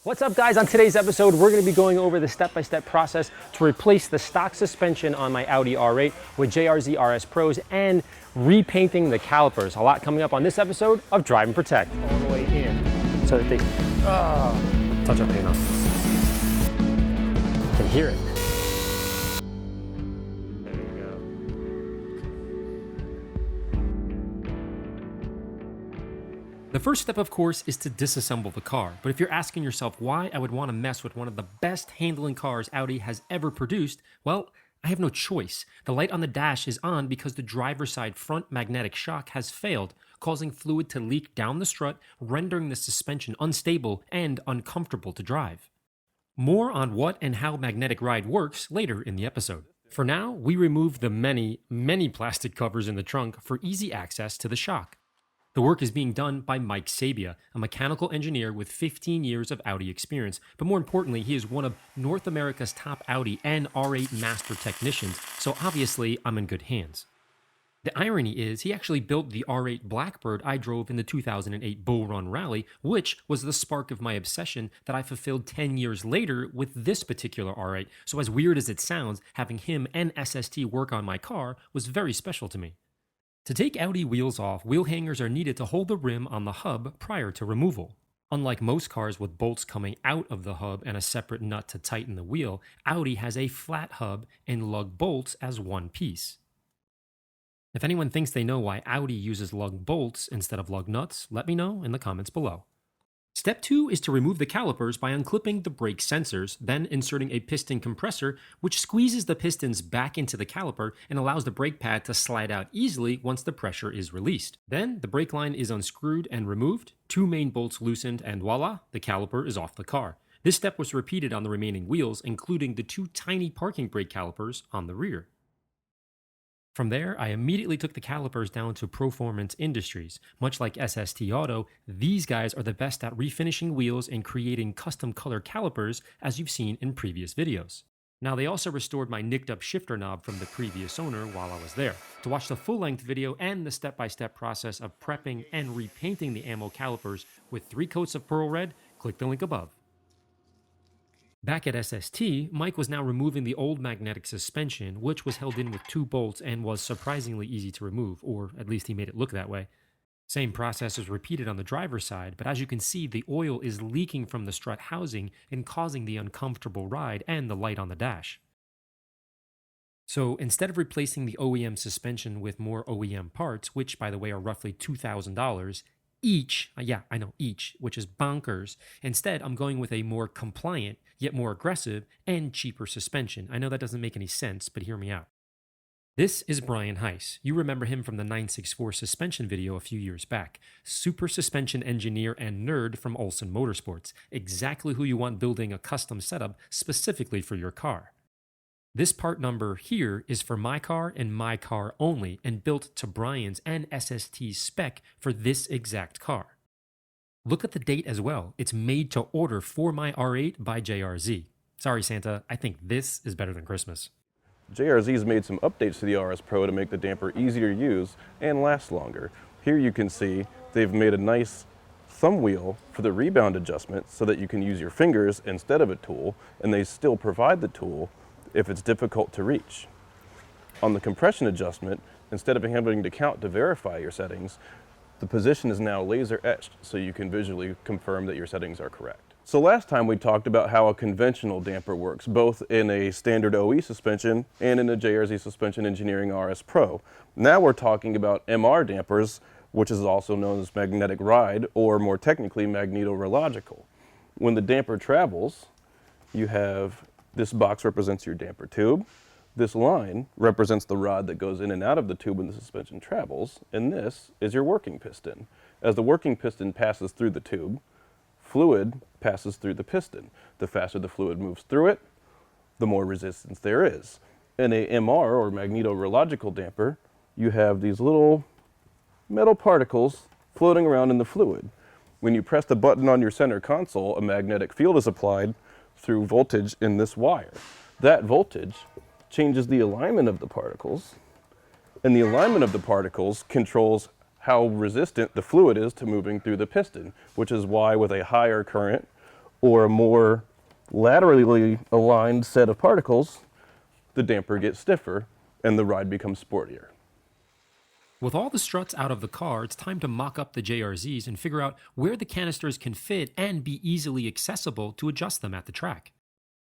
What's up, guys? On today's episode, we're going to be going over the step-by-step process to replace the stock suspension on my Audi R8 with JRZ RS Pros and repainting the calipers. A lot coming up on this episode of Drive and Protect. All the way in so that they touch our paint off. You can hear it. There you go. The first step, of course, is to disassemble the car. But if you're asking yourself why I would want to mess with one of the best handling cars Audi has ever produced, well, I have no choice. The light on the dash is on because the driver's side front magnetic shock has failed, causing fluid to leak down the strut, rendering the suspension unstable and uncomfortable to drive. More on what and how Magnetic Ride works later in the episode. For now, we remove the many plastic covers in the trunk for easy access to the shock. The work is being done by Mike Sabia, a mechanical engineer with 15 years of Audi experience, but more importantly, he is one of North America's top Audi and R8 master technicians, so obviously I'm in good hands. The irony is, he actually built the R8 Blackbird I drove in the 2008 Bull Run Rally, which was the spark of my obsession that I fulfilled 10 years later with this particular R8, so as weird as it sounds, having him and SST work on my car was very special to me. To take Audi wheels off, wheel hangers are needed to hold the rim on the hub prior to removal. Unlike most cars with bolts coming out of the hub and a separate nut to tighten the wheel, Audi has a flat hub and lug bolts as one piece. If anyone thinks they know why Audi uses lug bolts instead of lug nuts, let me know in the comments below. Step 2 is to remove the calipers by unclipping the brake sensors, then inserting a piston compressor, which squeezes the pistons back into the caliper and allows the brake pad to slide out easily once the pressure is released. Then, the brake line is unscrewed and removed, 2 main bolts loosened, and voila, the caliper is off the car. This step was repeated on the remaining wheels, including the 2 tiny parking brake calipers on the rear. From there, I immediately took the calipers down to Performance Industries. Much like SST Auto, these guys are the best at refinishing wheels and creating custom color calipers, as you've seen in previous videos. Now, they also restored my nicked up shifter knob from the previous owner while I was there. To watch the full-length video and the step-by-step process of prepping and repainting the AMMO calipers with 3 coats of pearl red, click the link above. Back at SST, Mike was now removing the old magnetic suspension, which was held in with 2 bolts and was surprisingly easy to remove, or at least he made it look that way. Same process is repeated on the driver's side, but as you can see, the oil is leaking from the strut housing and causing the uncomfortable ride and the light on the dash. So instead of replacing the OEM suspension with more OEM parts, which by the way are roughly $2,000, each, which is bonkers. Instead, I'm going with a more compliant, yet more aggressive, and cheaper suspension. I know that doesn't make any sense, but hear me out. This is Brian Heiss. You remember him from the 964 suspension video a few years back. Super suspension engineer and nerd from Olson Motorsports. Exactly who you want building a custom setup specifically for your car. This part number here is for my car and my car only, and built to Brian's and SST's spec for this exact car. Look at the date as well. It's made to order for my R8 by JRZ. Sorry, Santa, I think this is better than Christmas. JRZ's made some updates to the RS Pro to make the damper easier to use and last longer. Here you can see they've made a nice thumb wheel for the rebound adjustment so that you can use your fingers instead of a tool, and they still provide the tool if it's difficult to reach. On the compression adjustment, instead of having to count to verify your settings, the position is now laser etched so you can visually confirm that your settings are correct. So last time we talked about how a conventional damper works, both in a standard OE suspension and in a JRZ Suspension Engineering RS Pro. Now we're talking about MR dampers, which is also known as magnetic ride, or more technically magnetorological. When the damper travels, you have this box represents your damper tube. This line represents the rod that goes in and out of the tube when the suspension travels, and this is your working piston. As the working piston passes through the tube, fluid passes through the piston. The faster the fluid moves through it, the more resistance there is. In a MR, or magnetorological damper, you have these little metal particles floating around in the fluid. When you press the button on your center console, a magnetic field is applied through voltage in this wire. That voltage changes the alignment of the particles, and the alignment of the particles controls how resistant the fluid is to moving through the piston, which is why with a higher current or a more laterally aligned set of particles, the damper gets stiffer and the ride becomes sportier. With all the struts out of the car, it's time to mock up the JRZs and figure out where the canisters can fit and be easily accessible to adjust them at the track.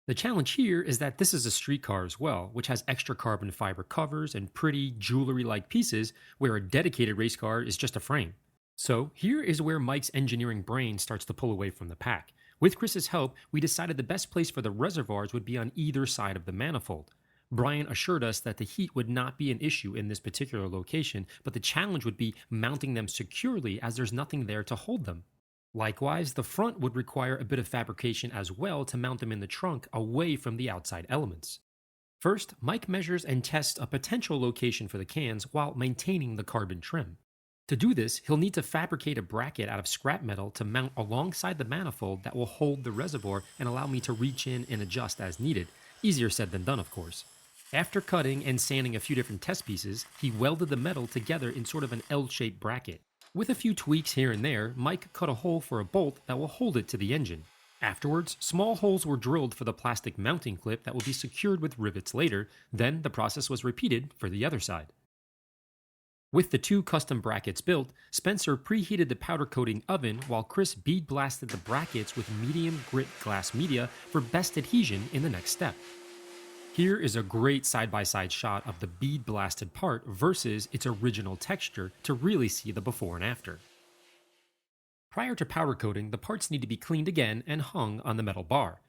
The challenge here is that this is a street car as well, which has extra carbon fiber covers and pretty jewelry-like pieces, where a dedicated race car is just a frame. So here is where Mike's engineering brain starts to pull away from the pack. With Chris's help, we decided the best place for the reservoirs would be on either side of the manifold. Brian assured us that the heat would not be an issue in this particular location, but the challenge would be mounting them securely as there's nothing there to hold them. Likewise, the front would require a bit of fabrication as well to mount them in the trunk away from the outside elements. First, Mike measures and tests a potential location for the cans while maintaining the carbon trim. To do this, he'll need to fabricate a bracket out of scrap metal to mount alongside the manifold that will hold the reservoir and allow me to reach in and adjust as needed. Easier said than done, of course. After cutting and sanding a few different test pieces, he welded the metal together in sort of an L-shaped bracket. With a few tweaks here and there, Mike cut a hole for a bolt that will hold it to the engine. Afterwards, small holes were drilled for the plastic mounting clip that will be secured with rivets later. Then the process was repeated for the other side. With the 2 custom brackets built, Spencer preheated the powder coating oven while Chris bead blasted the brackets with medium grit glass media for best adhesion in the next step. Here is a great side-by-side shot of the bead blasted part versus its original texture to really see the before and after. Prior to powder coating, the parts need to be cleaned again and hung on the metal bar.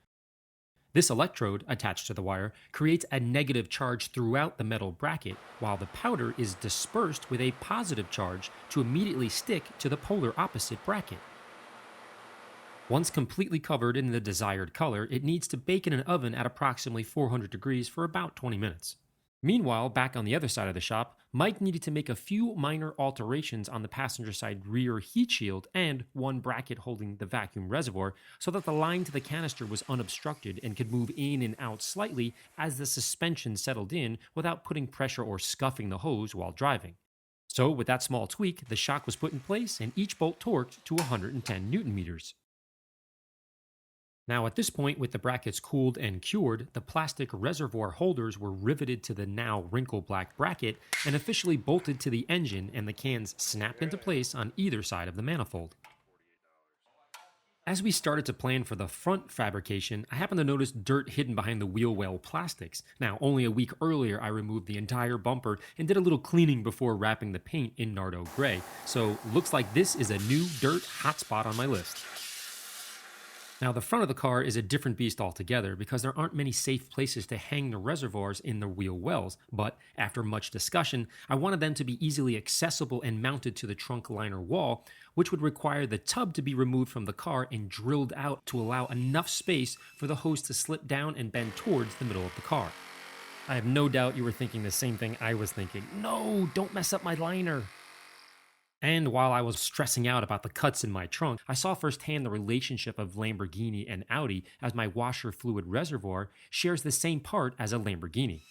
This electrode, attached to the wire, creates a negative charge throughout the metal bracket, while the powder is dispersed with a positive charge to immediately stick to the polar opposite bracket. Once completely covered in the desired color, it needs to bake in an oven at approximately 400 degrees for about 20 minutes. Meanwhile, back on the other side of the shop, Mike needed to make a few minor alterations on the passenger side rear heat shield and one bracket holding the vacuum reservoir so that the line to the canister was unobstructed and could move in and out slightly as the suspension settled in without putting pressure or scuffing the hose while driving. So with that small tweak, the shock was put in place and each bolt torqued to 110 Newton meters. Now at this point, with the brackets cooled and cured, the plastic reservoir holders were riveted to the now wrinkle-black bracket and officially bolted to the engine, and the cans snapped into place on either side of the manifold. As we started to plan for the front fabrication, I happened to notice dirt hidden behind the wheel well plastics. Now, only a week earlier, I removed the entire bumper and did a little cleaning before wrapping the paint in Nardo Gray, so looks like this is a new dirt hotspot on my list. Now, the front of the car is a different beast altogether because there aren't many safe places to hang the reservoirs in the wheel wells, but after much discussion, I wanted them to be easily accessible and mounted to the trunk liner wall, which would require the tub to be removed from the car and drilled out to allow enough space for the hose to slip down and bend towards the middle of the car. I have no doubt you were thinking the same thing I was thinking. No, don't mess up my liner. And while I was stressing out about the cuts in my trunk, I saw firsthand the relationship of Lamborghini and Audi, as my washer fluid reservoir shares the same part as a Lamborghini.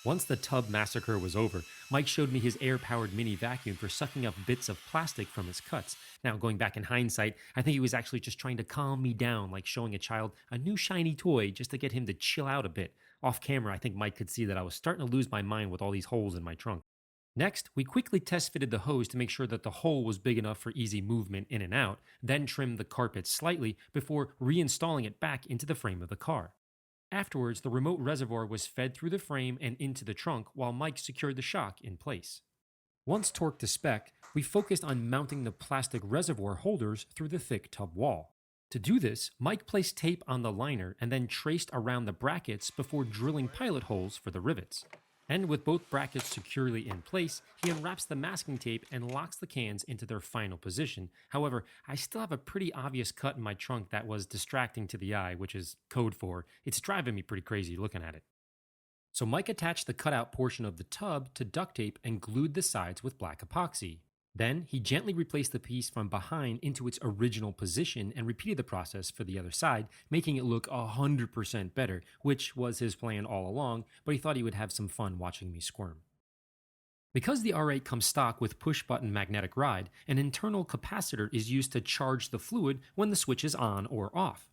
Once the tub massacre was over, Mike showed me his air-powered mini vacuum for sucking up bits of plastic from his cuts. Now, going back in hindsight, I think he was actually just trying to calm me down, like showing a child a new shiny toy just to get him to chill out a bit. Off camera, I think Mike could see that I was starting to lose my mind with all these holes in my trunk. Next, we quickly test-fitted the hose to make sure that the hole was big enough for easy movement in and out, then trimmed the carpet slightly before reinstalling it back into the frame of the car. Afterwards, the remote reservoir was fed through the frame and into the trunk while Mike secured the shock in place. Once torqued to spec, we focused on mounting the plastic reservoir holders through the thick tub wall. To do this, Mike placed tape on the liner and then traced around the brackets before drilling pilot holes for the rivets. And with both brackets securely in place, he unwraps the masking tape and locks the cans into their final position. However, I still have a pretty obvious cut in my trunk that was distracting to the eye, which is code for it's driving me pretty crazy looking at it. So Mike attached the cutout portion of the tub to duct tape and glued the sides with black epoxy. Then, he gently replaced the piece from behind into its original position and repeated the process for the other side, making it look 100% better, which was his plan all along, but he thought he would have some fun watching me squirm. Because the R8 comes stock with push-button magnetic ride, an internal capacitor is used to charge the fluid when the switch is on or off.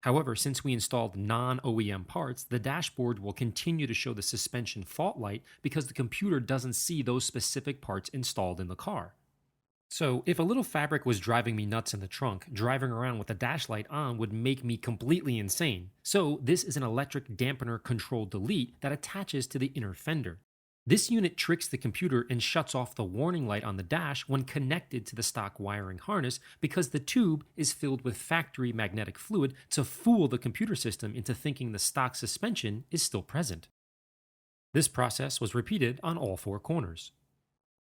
However, since we installed non-OEM parts, the dashboard will continue to show the suspension fault light because the computer doesn't see those specific parts installed in the car. So, if a little fabric was driving me nuts in the trunk, driving around with the dash light on would make me completely insane. So, this is an electric dampener control delete that attaches to the inner fender. This unit tricks the computer and shuts off the warning light on the dash when connected to the stock wiring harness because the tube is filled with factory magnetic fluid to fool the computer system into thinking the stock suspension is still present. This process was repeated on all 4 corners.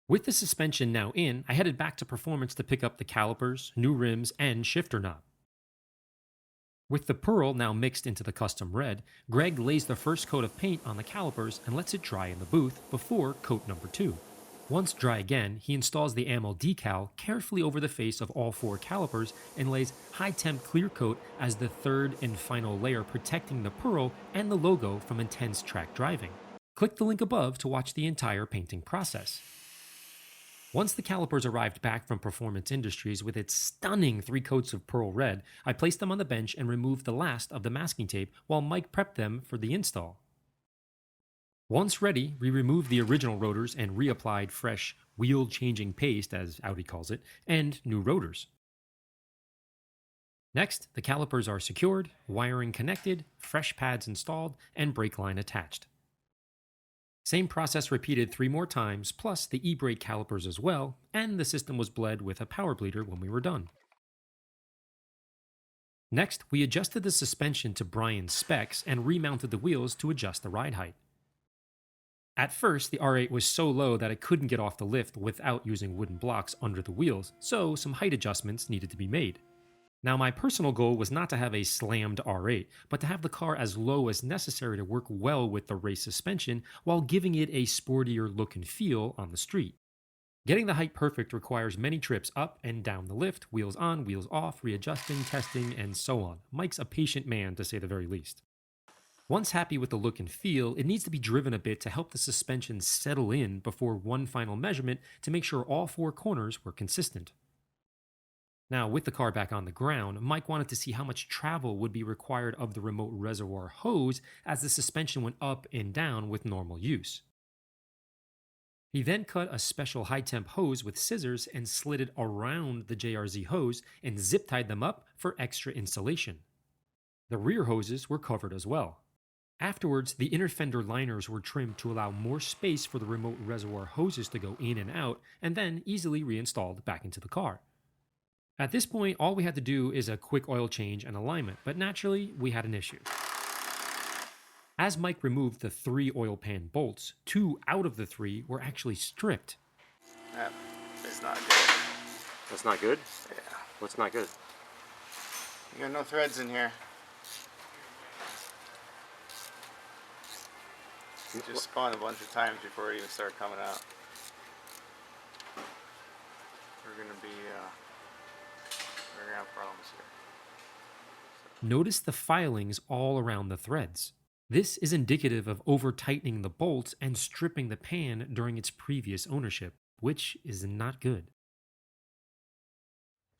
With the suspension now in, I headed back to Performance to pick up the calipers, new rims, and shifter knob. With the pearl now mixed into the custom red, Greg lays the first coat of paint on the calipers and lets it dry in the booth before coat number 2. Once dry again, he installs the AMMO decal carefully over the face of all 4 calipers and lays high temp clear coat as the third and final layer protecting the pearl and the logo from intense track driving. Click the link above to watch the entire painting process. Once the calipers arrived back from Performance Industries with its stunning 3 coats of pearl red, I placed them on the bench and removed the last of the masking tape while Mike prepped them for the install. Once ready, we removed the original rotors and reapplied fresh wheel-changing paste, as Audi calls it, and new rotors. Next, the calipers are secured, wiring connected, fresh pads installed, and brake line attached. Same process repeated 3 more times, plus the e-brake calipers as well, and the system was bled with a power bleeder when we were done. Next, we adjusted the suspension to Brian's specs and remounted the wheels to adjust the ride height. At first, the R8 was so low that it couldn't get off the lift without using wooden blocks under the wheels, so some height adjustments needed to be made. Now, my personal goal was not to have a slammed R8, but to have the car as low as necessary to work well with the race suspension while giving it a sportier look and feel on the street. Getting the height perfect requires many trips up and down the lift, wheels on, wheels off, readjusting, testing, and so on. Mike's a patient man, to say the very least. Once happy with the look and feel, it needs to be driven a bit to help the suspension settle in before one final measurement to make sure all 4 corners were consistent. Now, with the car back on the ground, Mike wanted to see how much travel would be required of the remote reservoir hose as the suspension went up and down with normal use. He then cut a special high-temp hose with scissors and slid it around the JRZ hose and zip-tied them up for extra insulation. The rear hoses were covered as well. Afterwards, the inner fender liners were trimmed to allow more space for the remote reservoir hoses to go in and out, and then easily reinstalled back into the car. At this point, all we had to do is a quick oil change and alignment, but naturally, we had an issue. As Mike removed the 3 oil pan bolts, 2 out of the 3 were actually stripped. That is not good. That's not good? Yeah. What's not good? You got no threads in here. It just spun a bunch of times before it even started coming out. We're gonna have problems here. Notice the filings all around the threads. This is indicative of over-tightening the bolts and stripping the pan during its previous ownership, which is not good.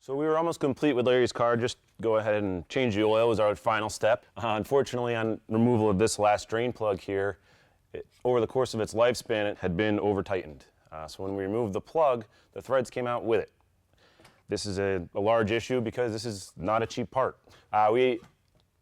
So we were almost complete with Larry's car. Just go ahead and change the oil was our final step. Unfortunately, on removal of this last drain plug here, over the course of its lifespan, it had been over-tightened. So when we removed the plug, the threads came out with it. This is a large issue because this is not a cheap part. We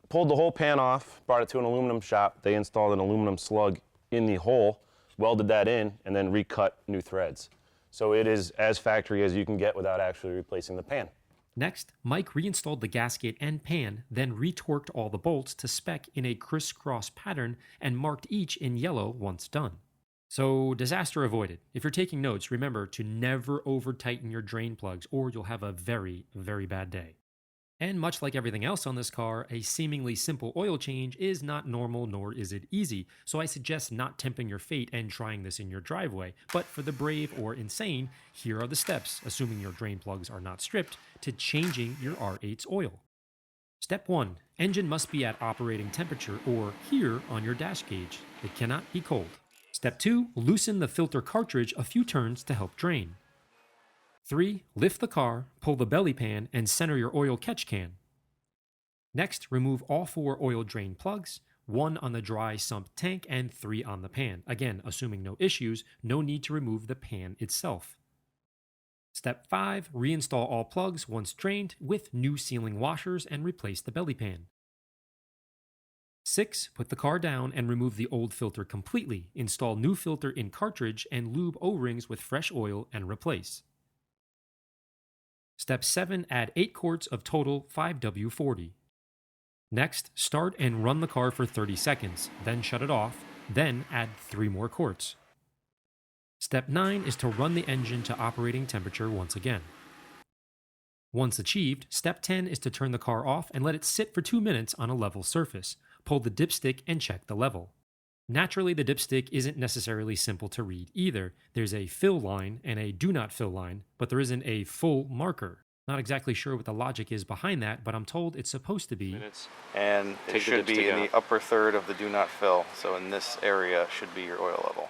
pulled the whole pan off, brought it to an aluminum shop. They installed an aluminum slug in the hole, welded that in, and then recut new threads. So it is as factory as you can get without actually replacing the pan. Next, Mike reinstalled the gasket and pan, then retorqued all the bolts to spec in a crisscross pattern and marked each in yellow once done. So, disaster avoided. If you're taking notes, remember to never over-tighten your drain plugs or you'll have a very, very bad day. And much like everything else on this car, a seemingly simple oil change is not normal nor is it easy, so I suggest not tempting your fate and trying this in your driveway. But for the brave or insane, here are the steps, assuming your drain plugs are not stripped, to changing your R8's oil. Step 1. Engine must be at operating temperature or here on your dash gauge. It cannot be cold. Step 2. Loosen the filter cartridge a few turns to help drain. 3. Lift the car, pull the belly pan, and center your oil catch can. Next, remove all 4 oil drain plugs, 1 on the dry sump tank and 3 on the pan. Again, assuming no issues, no need to remove the pan itself. Step 5, reinstall all plugs once drained with new sealing washers and replace the belly pan. 6, put the car down and remove the old filter completely. Install new filter in cartridge and lube O-rings with fresh oil and replace. Step 7, add 8 quarts of total 5W40. Next, start and run the car for 30 seconds, then shut it off, then add 3 more quarts. Step 9 is to run the engine to operating temperature once again. Once achieved, step 10 is to turn the car off and let it sit for 2 minutes on a level surface. Pull the dipstick and check the level. Naturally, the dipstick isn't necessarily simple to read either. There's a fill line and a do not fill line, but there isn't a full marker. Not exactly sure what the logic is behind that, but I'm told it's supposed to be. And it should be in the upper third of the do not fill. So in this area should be your oil level.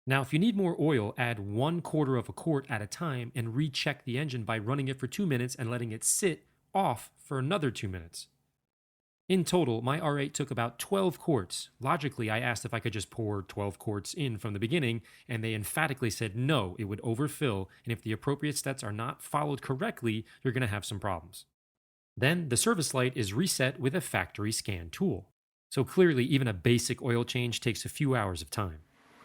Now, if you need more oil, add 1/4 of a quart at a time and recheck the engine by running it for 2 minutes and letting it sit off for another 2 minutes. In total, my R8 took about 12 quarts. Logically, I asked if I could just pour 12 quarts in from the beginning, and they emphatically said no, it would overfill, and if the appropriate steps are not followed correctly, you're going to have some problems. Then, the service light is reset with a factory scan tool. So clearly, even a basic oil change takes a few hours of time.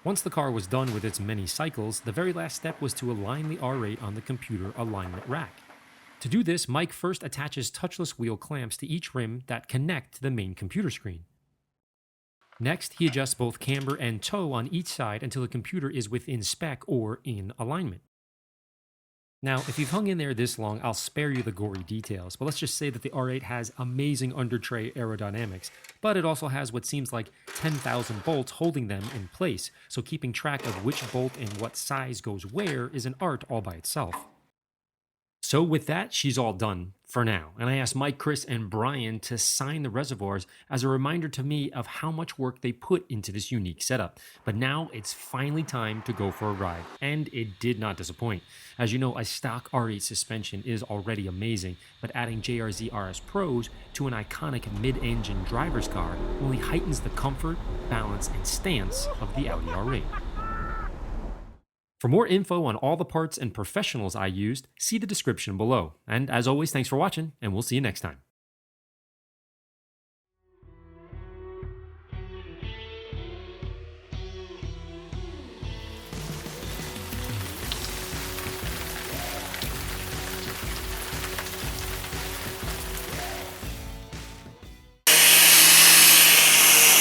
Once the car was done with its many cycles, the very last step was to align the R8 on the computer alignment rack. To do this, Mike first attaches touchless wheel clamps to each rim that connect to the main computer screen. Next, he adjusts both camber and toe on each side until the computer is within spec or in alignment. Now, if you've hung in there this long, I'll spare you the gory details, but let's just say that the R8 has amazing under-tray aerodynamics, but it also has what seems like 10,000 bolts holding them in place, so keeping track of which bolt and what size goes where is an art all by itself. So with that, she's all done for now, and I asked Mike, Chris, and Brian to sign the reservoirs as a reminder to me of how much work they put into this unique setup. But now it's finally time to go for a ride, and it did not disappoint. As you know, a stock R8 suspension is already amazing, but adding JRZ RS Pros to an iconic mid-engine driver's car only heightens the comfort, balance, and stance of the Audi R8. For more info on all the parts and professionals I used, see the description below. And as always, thanks for watching, and we'll see you next time.